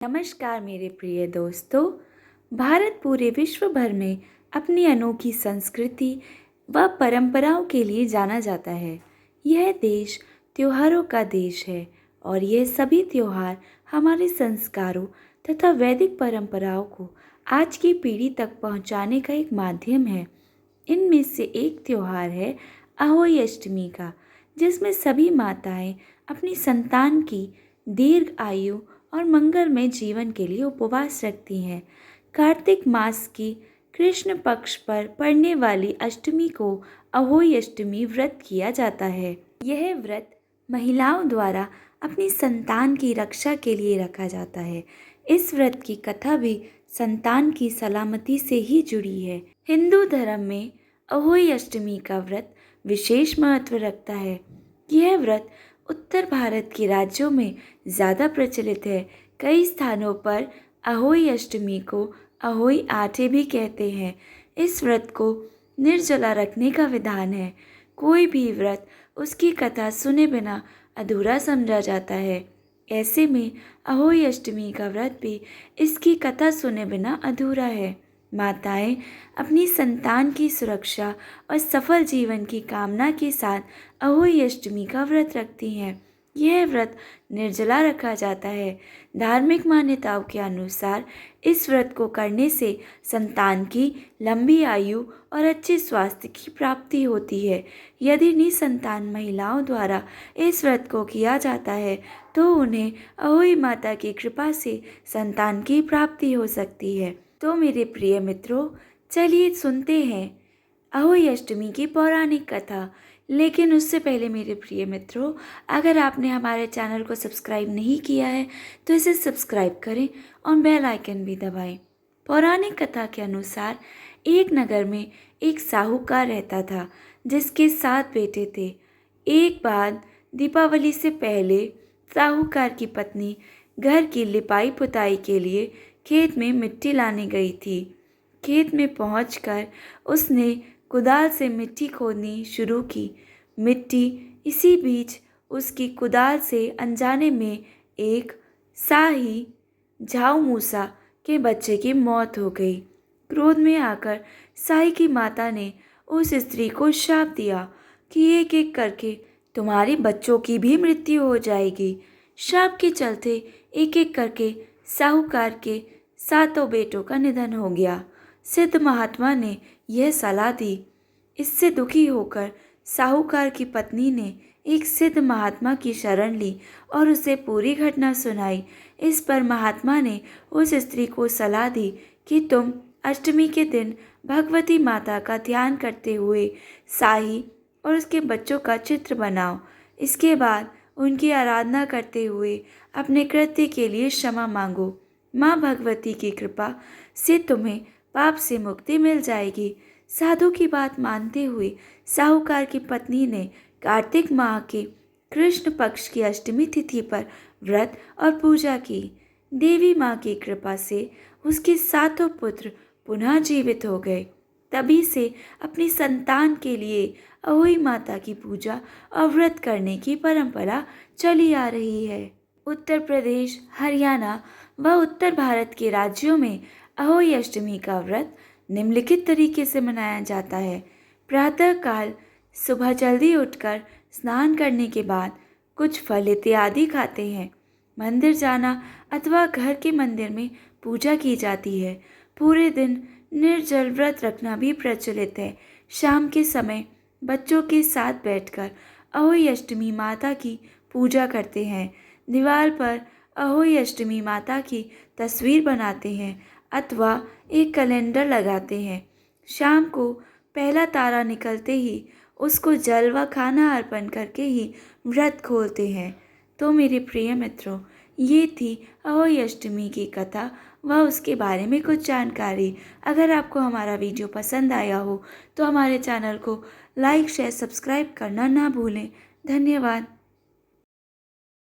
नमस्कार मेरे प्रिय दोस्तों। भारत पूरे विश्व भर में अपनी अनोखी संस्कृति व परंपराओं के लिए जाना जाता है। यह देश त्योहारों का देश है और यह सभी त्योहार हमारे संस्कारों तथा वैदिक परंपराओं को आज की पीढ़ी तक पहुंचाने का एक माध्यम है। इनमें से एक त्योहार है अहोई अष्टमी का, जिसमें सभी माताएं अपनी संतान की दीर्घ आयु और मंगलमय जीवन के लिए उपवास रखती हैं। कार्तिक मास की कृष्ण पक्ष पर पड़ने वाली अष्टमी को अहोई अष्टमी व्रत किया जाता है। यह व्रत महिलाओं द्वारा अपनी संतान की रक्षा के लिए रखा जाता है। इस व्रत की कथा भी संतान की सलामती से ही जुड़ी है। हिंदू धर्म में अहोई अष्टमी का व्रत विशेष महत्व रखता है। यह व्रत उत्तर भारत के राज्यों में ज़्यादा प्रचलित है। कई स्थानों पर अहोई अष्टमी को अहोई आठे भी कहते हैं। इस व्रत को निर्जला रखने का विधान है। कोई भी व्रत उसकी कथा सुने बिना अधूरा समझा जाता है। ऐसे में अहोई अष्टमी का व्रत भी इसकी कथा सुने बिना अधूरा है। माताएं अपनी संतान की सुरक्षा और सफल जीवन की कामना के साथ अहोई अष्टमी का व्रत रखती हैं। यह व्रत निर्जला रखा जाता है। धार्मिक मान्यताओं के अनुसार इस व्रत को करने से संतान की लंबी आयु और अच्छे स्वास्थ्य की प्राप्ति होती है। यदि निसंतान महिलाओं द्वारा इस व्रत को किया जाता है तो उन्हें अहोई माता की कृपा से संतान की प्राप्ति हो सकती है। तो मेरे प्रिय मित्रों, चलिए सुनते हैं अहोई अष्टमी की पौराणिक कथा। लेकिन उससे पहले मेरे प्रिय मित्रों, अगर आपने हमारे चैनल को सब्सक्राइब नहीं किया है तो इसे सब्सक्राइब करें और बेल आइकन भी दबाएं। पौराणिक कथा के अनुसार एक नगर में एक साहूकार रहता था जिसके 7 बेटे थे। एक बार दीपावली से पहले साहूकार की पत्नी घर की लिपाई पुताई के लिए खेत में मिट्टी लाने गई थी। खेत में पहुंचकर उसने कुदाल से मिट्टी खोदनी शुरू की। मिट्टी इसी बीच उसकी कुदाल से अनजाने में एक शाही झाऊ मूसा के बच्चे की मौत हो गई। क्रोध में आकर शाही की माता ने उस स्त्री को शाप दिया कि एक एक करके तुम्हारे बच्चों की भी मृत्यु हो जाएगी। शाप के चलते एक एक करके साहूकार के 7 बेटों का निधन हो गया। सिद्ध महात्मा ने यह सलाह दी। इससे दुखी होकर साहूकार की पत्नी ने एक सिद्ध महात्मा की शरण ली और उसे पूरी घटना सुनाई। इस पर महात्मा ने उस स्त्री को सलाह दी कि तुम अष्टमी के दिन भगवती माता का ध्यान करते हुए शाही और उसके बच्चों का चित्र बनाओ। इसके बाद उनकी आराधना करते हुए अपने कृत्य के लिए क्षमा मांगो। माँ भगवती की कृपा से तुम्हें पाप से मुक्ति मिल जाएगी। साधु की बात मानते हुए साहूकार की पत्नी ने कार्तिक माह के कृष्ण पक्ष की अष्टमी तिथि पर व्रत और पूजा की। देवी माँ की कृपा से उसके 7 पुत्र पुनः जीवित हो गए। तभी से अपनी संतान के लिए अहोई माता की पूजा और व्रत करने की परंपरा चली आ रही है। उत्तर प्रदेश, हरियाणा व उत्तर भारत के राज्यों में अहोई अष्टमी का व्रत निम्नलिखित तरीके से मनाया जाता है। प्रातःकाल सुबह जल्दी उठकर स्नान करने के बाद कुछ फल इत्यादि खाते हैं। मंदिर जाना अथवा घर के मंदिर में पूजा की जाती है। पूरे दिन निर्जल व्रत रखना भी प्रचलित है। शाम के समय बच्चों के साथ बैठकर अहोई अष्टमी माता की पूजा करते हैं। दीवार पर अहोई अष्टमी माता की तस्वीर बनाते हैं अथवा एक कैलेंडर लगाते हैं। शाम को पहला तारा निकलते ही उसको जल व खाना अर्पण करके ही व्रत खोलते हैं। तो मेरे प्रिय मित्रों, ये थी अहोई अष्टमी की कथा व उसके बारे में कुछ जानकारी। अगर आपको हमारा वीडियो पसंद आया हो तो हमारे चैनल को लाइक, शेयर, सब्सक्राइब करना ना भूलें। धन्यवाद।